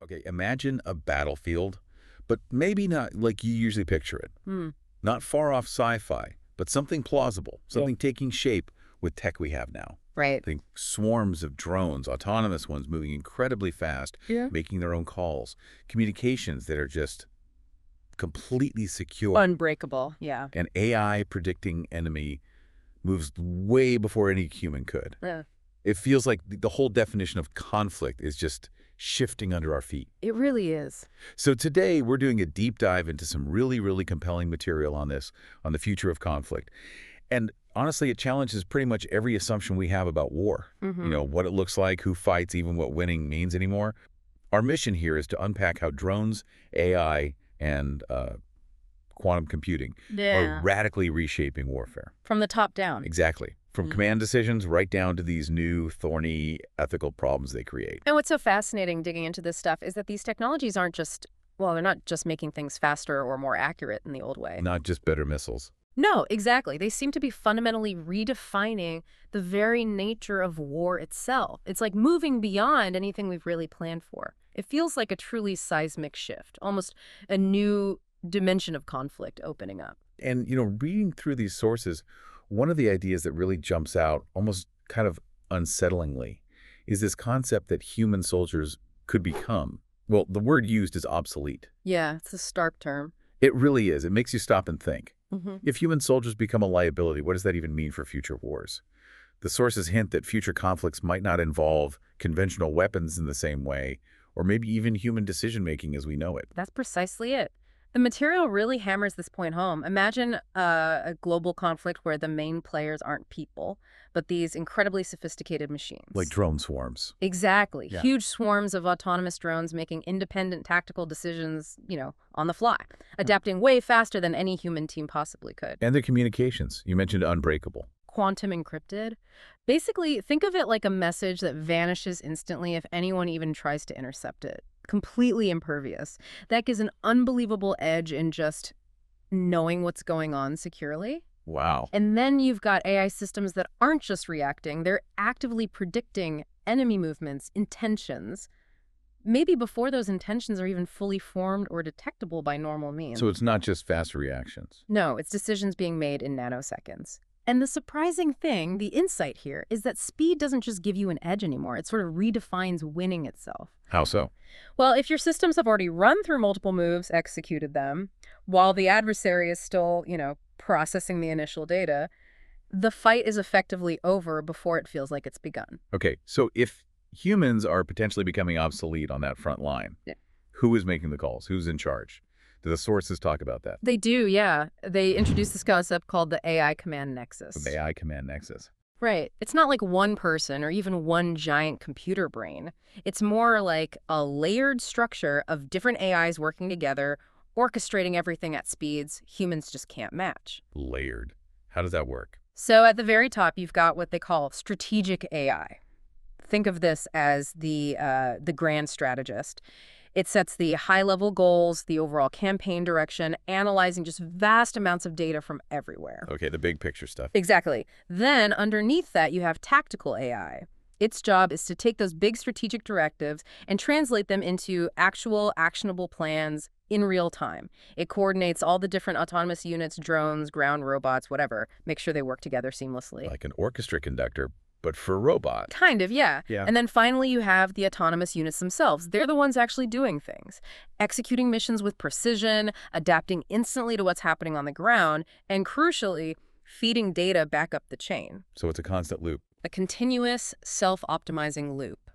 Okay, imagine a battlefield, but maybe not like you usually picture it. Hmm. Not far off sci-fi, but something plausible, Yeah. something taking shape with tech we have now. Right. Think swarms of drones, autonomous ones moving incredibly fast, Yeah. making their own calls, communications that are just completely secure, Unbreakable. Yeah. and AI predicting enemy moves way before any human could. Yeah. It feels like the whole definition of conflict is just shifting under our feet. It really is. So today we're doing a deep dive into some really, really compelling material on this, on the future of conflict. And honestly, it challenges pretty much every assumption we have about war. Mm-hmm. You know, what it looks like, who fights, even what winning means anymore. Our mission here is to unpack how drones, AI, and quantum computing are radically reshaping warfare. From the top down. Exactly. From command decisions right down to these new, thorny ethical problems they create. And what's so fascinating digging into this stuff is that these technologies aren't just, well, they're not just making things faster or more accurate in the old way. Not just better missiles. No, exactly. They seem to be fundamentally redefining the very nature of war itself. It's like moving beyond anything we've really planned for. It feels like a truly seismic shift, almost a new dimension of conflict opening up. And, you know, reading through these sources, one of the ideas that really jumps out, almost kind of unsettlingly, is this concept that human soldiers could become, well, the word used is obsolete. Yeah, it's a stark term. It really is. It makes you stop and think. Mm-hmm. If human soldiers become a liability, what does that even mean for future wars? The sources hint that future conflicts might not involve conventional weapons in the same way, or maybe even human decision-making as we know it. That's precisely it. The material really hammers this point home. Imagine a global conflict where the main players aren't people, but these incredibly sophisticated machines. Like drone swarms. Exactly. Yeah. Huge swarms of autonomous drones making independent tactical decisions, on the fly, adapting way faster than any human team possibly could. And their communications. You mentioned unbreakable. Quantum encrypted. Basically, think of it like a message that vanishes instantly if anyone even tries to intercept it. Completely impervious. That gives an unbelievable edge in just knowing what's going on securely. Wow. And then you've got AI systems that aren't just reacting, they're actively predicting enemy movements, intentions, maybe before those intentions are even fully formed or detectable by normal means. So it's not just fast reactions. No, it's decisions being made in nanoseconds. And the surprising thing, the insight here, is that speed doesn't just give you an edge anymore. It sort of redefines winning itself. How so? Well, if your systems have already run through multiple moves, executed them, while the adversary is still, processing the initial data, the fight is effectively over before it feels like it's begun. Okay, so if humans are potentially becoming obsolete on that front line, Yeah. who is making the calls? Who's in charge? Do the sources talk about that? They do, yeah. They introduced this concept called the AI command nexus. The AI command nexus. Right. It's not like one person or even one giant computer brain. It's more like a layered structure of different AIs working together, orchestrating everything at speeds humans just can't match. Layered. How does that work? So at the very top, you've got what they call strategic AI. Think of this as the grand strategist. It sets the high-level goals, the overall campaign direction, analyzing just vast amounts of data from everywhere. Okay, the big picture stuff. Exactly. Then underneath that, you have tactical AI. Its job is to take those big strategic directives and translate them into actual actionable plans in real time. It coordinates all the different autonomous units, drones, ground robots, whatever, make sure they work together seamlessly. Like an orchestra conductor, but for robots. Kind of, yeah. Yeah. And then finally you have the autonomous units themselves. They're the ones actually doing things, executing missions with precision, adapting instantly to what's happening on the ground, and crucially, feeding data back up the chain. So it's a constant loop. A continuous, self-optimizing loop.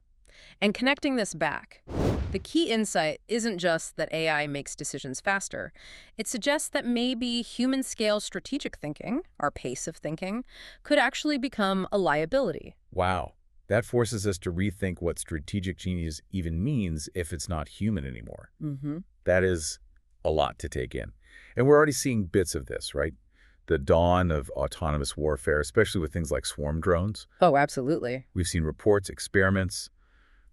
And connecting this back, the key insight isn't just that AI makes decisions faster. It suggests that maybe human-scale strategic thinking, our pace of thinking, could actually become a liability. Wow. That forces us to rethink what strategic genius even means if it's not human anymore. Mm-hmm. That is a lot to take in. And we're already seeing bits of this, right? The dawn of autonomous warfare, especially with things like swarm drones. Oh, absolutely. We've seen reports, experiments,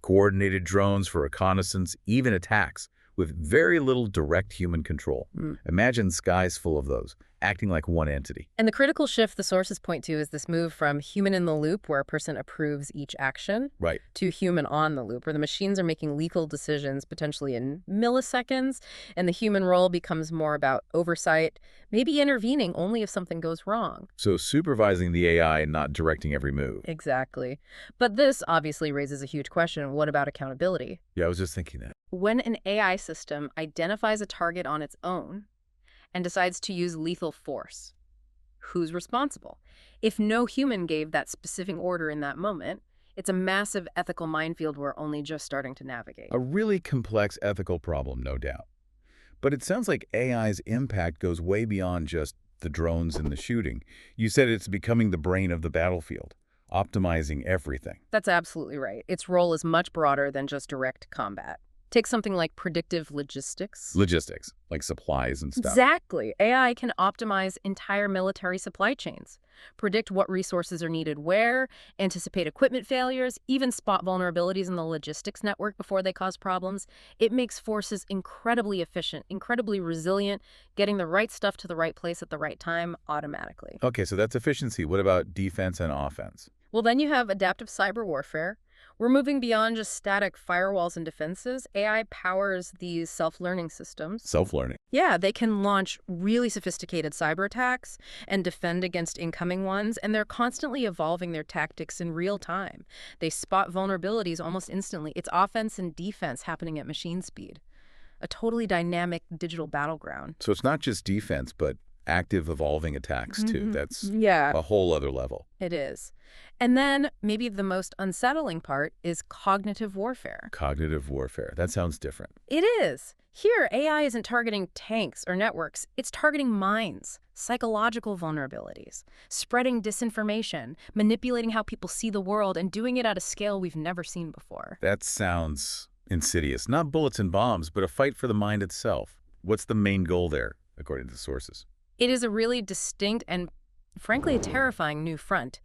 coordinated drones for reconnaissance, even attacks with very little direct human control. Imagine skies full of those, acting like one entity. And the critical shift the sources point to is this move from human in the loop, where a person approves each action, Right. to human on the loop, where the machines are making lethal decisions potentially in milliseconds, and the human role becomes more about oversight, maybe intervening only if something goes wrong. So supervising the AI and not directing every move. Exactly. But this obviously raises a huge question. What about accountability? Yeah, I was just thinking that. When an AI system identifies a target on its own and decides to use lethal force, who's responsible? If no human gave that specific order in that moment, it's a massive ethical minefield we're only just starting to navigate. A really complex ethical problem, no doubt. But it sounds like AI's impact goes way beyond just the drones and the shooting. You said it's becoming the brain of the battlefield, optimizing everything. That's absolutely right. Its role is much broader than just direct combat. Take something like predictive logistics. Logistics, like supplies and stuff. Exactly. AI can optimize entire military supply chains, predict what resources are needed where, anticipate equipment failures, even spot vulnerabilities in the logistics network before they cause problems. It makes forces incredibly efficient, incredibly resilient, getting the right stuff to the right place at the right time automatically. Okay, so that's efficiency. What about defense and offense? Well, then you have adaptive cyber warfare. We're moving beyond just static firewalls and defenses. AI powers these self-learning systems. Self-learning. Yeah, they can launch really sophisticated cyber attacks and defend against incoming ones, and they're constantly evolving their tactics in real time. They spot vulnerabilities almost instantly. It's offense and defense happening at machine speed. A totally dynamic digital battleground. So it's not just defense, but active evolving attacks too. That's Yeah, a whole other level. it is. And then maybe the most unsettling part is cognitive warfare. Cognitive warfare. That sounds different. It is. Here, AI isn't targeting tanks or networks. It's targeting minds, psychological vulnerabilities, spreading disinformation, manipulating how people see the world, and doing it at a scale we've never seen before. That sounds insidious. Not bullets and bombs, but a fight for the mind itself. What's the main goal there, according to the sources? It is a really distinct and, frankly, a terrifying new front.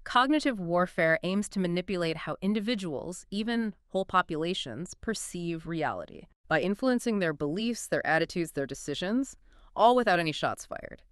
Cognitive warfare aims to manipulate how individuals, even whole populations, perceive reality by influencing their beliefs, their attitudes, their decisions, all without any shots fired.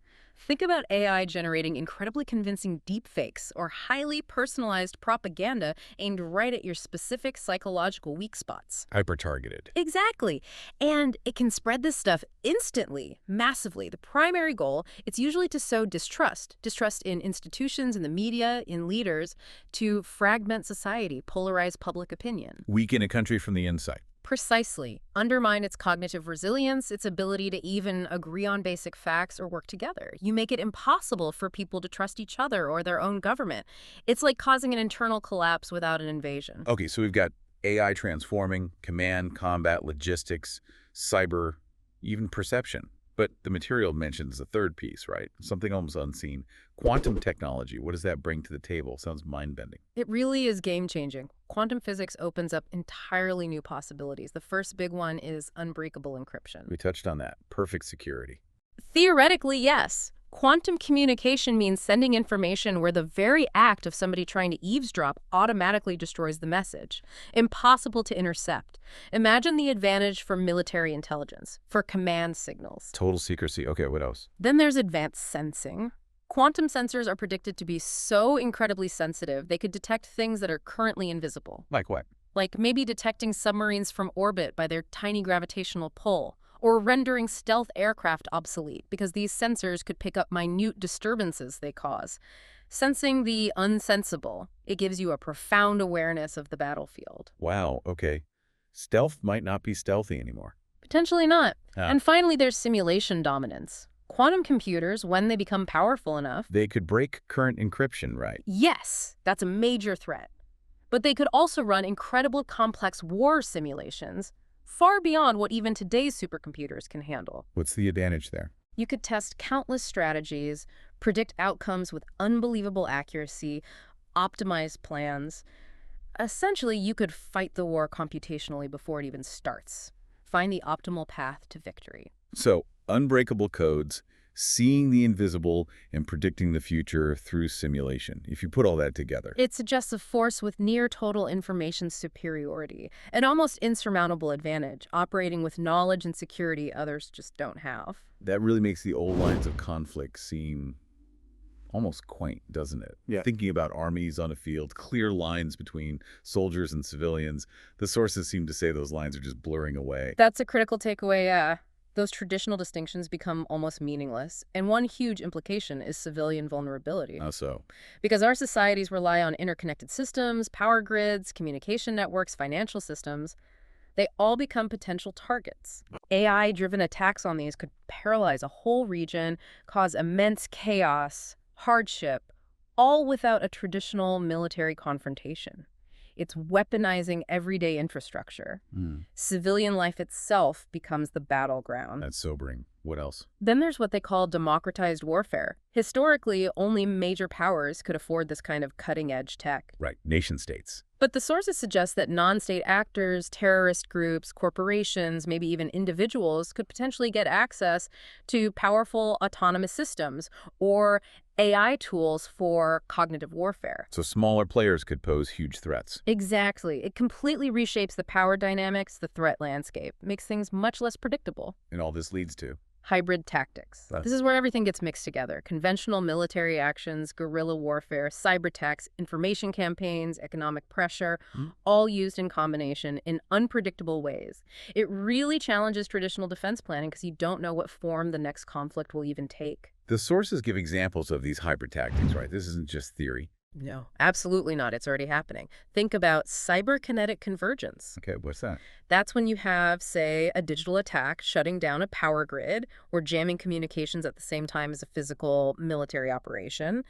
Think about AI generating incredibly convincing deepfakes or highly personalized propaganda aimed right at your specific psychological weak spots. Hyper-targeted. Exactly. And it can spread this stuff instantly, massively. The primary goal, it's usually to sow distrust. Distrust in institutions, in the media, in leaders, to fragment society, polarize public opinion. Weaken a country from the inside. Precisely. Undermine its cognitive resilience, its ability to even agree on basic facts or work together. You make it impossible for people to trust each other or their own government. It's like causing an internal collapse without an invasion. Okay, so we've got AI transforming, command, combat, logistics, cyber, even perception. But the material mentions a third piece, right? Something almost unseen. Quantum technology, what does that bring to the table? Sounds mind-bending. It really is game-changing. Quantum physics opens up entirely new possibilities. The first big one is unbreakable encryption. We touched on that. Perfect security. Theoretically, yes. Quantum communication means sending information where the very act of somebody trying to eavesdrop automatically destroys the message. Impossible to intercept. Imagine the advantage for military intelligence, for command signals. Total secrecy. Okay, what else? Then there's advanced sensing. Quantum sensors are predicted to be so incredibly sensitive, they could detect things that are currently invisible. Like what? Like maybe detecting submarines from orbit by their tiny gravitational pull, or rendering stealth aircraft obsolete because these sensors could pick up minute disturbances they cause. Sensing the unsensible, it gives you a profound awareness of the battlefield. Wow, okay. Stealth might not be stealthy anymore. Potentially not. Ah. And finally, there's simulation dominance. Quantum computers, when they become powerful enough, They could break current encryption, right? yes, that's a major threat. But they could also run incredible complex war simulations, far beyond what even today's supercomputers can handle. What's the advantage there? You could test countless strategies, predict outcomes with unbelievable accuracy, optimize plans. Essentially, you could fight the war computationally before it even starts. Find the optimal path to victory. So, unbreakable codes, seeing the invisible and predicting the future through simulation. If you put all that together. It suggests a force with near total information superiority, an almost insurmountable advantage, operating with knowledge and security others just don't have. That really makes the old lines of conflict seem almost quaint, doesn't it? Yeah. Thinking about armies on a field, clear lines between soldiers and civilians, the sources seem to say those lines are just blurring away. That's a critical takeaway, yeah. Those traditional distinctions become almost meaningless, and one huge implication is civilian vulnerability. How so? Because our societies rely on interconnected systems, power grids, communication networks, financial systems, they all become potential targets. AI-driven attacks on these could paralyze a whole region, cause immense chaos, hardship, all without a traditional military confrontation. It's weaponizing everyday infrastructure. Civilian life itself becomes the battleground. That's sobering. What else? Then there's what they call democratized warfare. Historically, only major powers could afford this kind of cutting-edge tech. Right, nation states. But the sources suggest that non-state actors, terrorist groups, corporations, maybe even individuals could potentially get access to powerful autonomous systems or AI tools for cognitive warfare. So smaller players could pose huge threats. Exactly. It completely reshapes the power dynamics, the threat landscape, makes things much less predictable. And all this leads to? Hybrid tactics. Right. This is where everything gets mixed together. Conventional military actions, guerrilla warfare, cyber attacks, information campaigns, economic pressure, all used in combination in unpredictable ways. It really challenges traditional defense planning because you don't know what form the next conflict will even take. The sources give examples of these hybrid tactics, right? This isn't just theory. No, absolutely not. It's already happening. Think about cyberkinetic convergence. Okay, what's that? That's when you have, say, a digital attack shutting down a power grid or jamming communications at the same time as a physical military operation.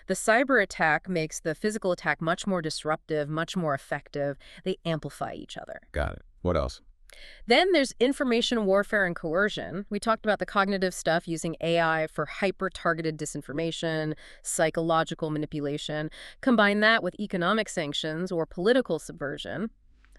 The cyber attack makes the physical attack much more disruptive, much more effective. They amplify each other. Got it. What else? Then there's information warfare and coercion. We talked about the cognitive stuff using AI for hyper-targeted disinformation, psychological manipulation. Combine that with economic sanctions or political subversion.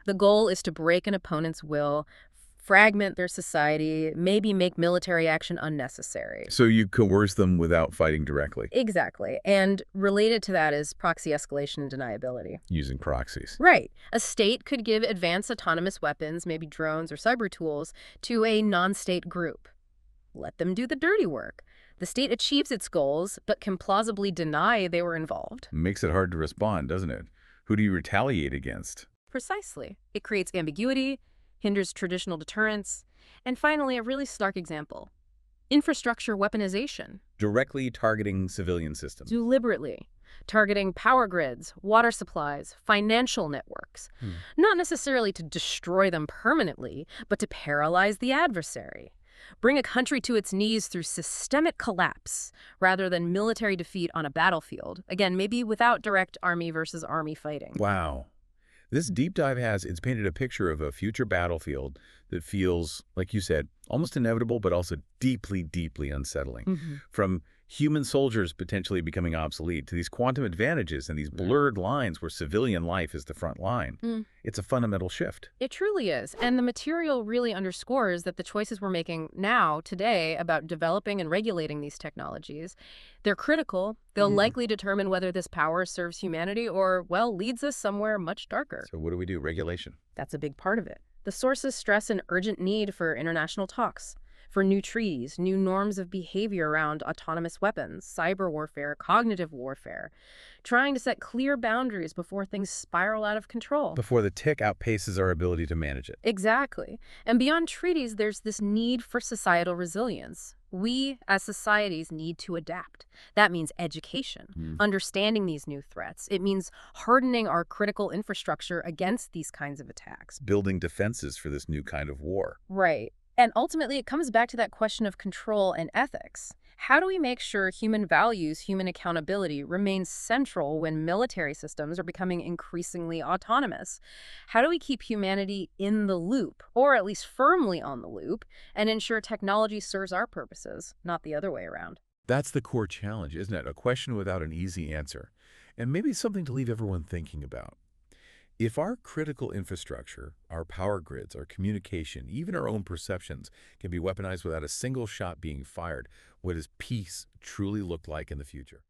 The goal is to break an opponent's will, fragment their society, maybe make military action unnecessary. So you coerce them without fighting directly? Exactly. And related to that is proxy escalation and deniability. Using proxies. Right. A state could give advanced autonomous weapons, maybe drones or cyber tools, to a non-state group. Let them do the dirty work. The state achieves its goals, but can plausibly deny they were involved. Makes it hard to respond, doesn't it? Who do you retaliate against? Precisely. It creates ambiguity, hinders traditional deterrence, and finally, a really stark example. Infrastructure weaponization. Directly targeting civilian systems. Deliberately. Targeting power grids, water supplies, financial networks. Not necessarily to destroy them permanently, but to paralyze the adversary. Bring a country to its knees through systemic collapse rather than military defeat on a battlefield. Again, maybe without direct army versus army fighting. Wow. This deep dive it's painted a picture of a future battlefield that feels, like you said, almost inevitable, but also deeply, deeply unsettling. From human soldiers potentially becoming obsolete to these quantum advantages and these blurred lines where civilian life is the front line. It's a fundamental shift. It truly is. And the material really underscores that the choices we're making now, today, about developing and regulating these technologies, they're critical. They'll likely determine whether this power serves humanity or, well, leads us somewhere much darker. So what do? Regulation. That's a big part of it. The sources stress an urgent need for international talks, for new treaties, new norms of behavior around autonomous weapons, cyber warfare, cognitive warfare, trying to set clear boundaries before things spiral out of control. Before the tick outpaces our ability to manage it. Exactly. And beyond treaties, there's this need for societal resilience. We, as societies, need to adapt. That means education, understanding these new threats. It means hardening our critical infrastructure against these kinds of attacks. Building defenses for this new kind of war. Right. And ultimately, it comes back to that question of control and ethics. How do we make sure human values, human accountability remains central when military systems are becoming increasingly autonomous? How do we keep humanity in the loop, or at least firmly on the loop, and ensure technology serves our purposes, not the other way around? That's the core challenge, isn't it? A question without an easy answer. And maybe something to leave everyone thinking about. If our critical infrastructure, our power grids, our communication, even our own perceptions can be weaponized without a single shot being fired, what does peace truly look like in the future?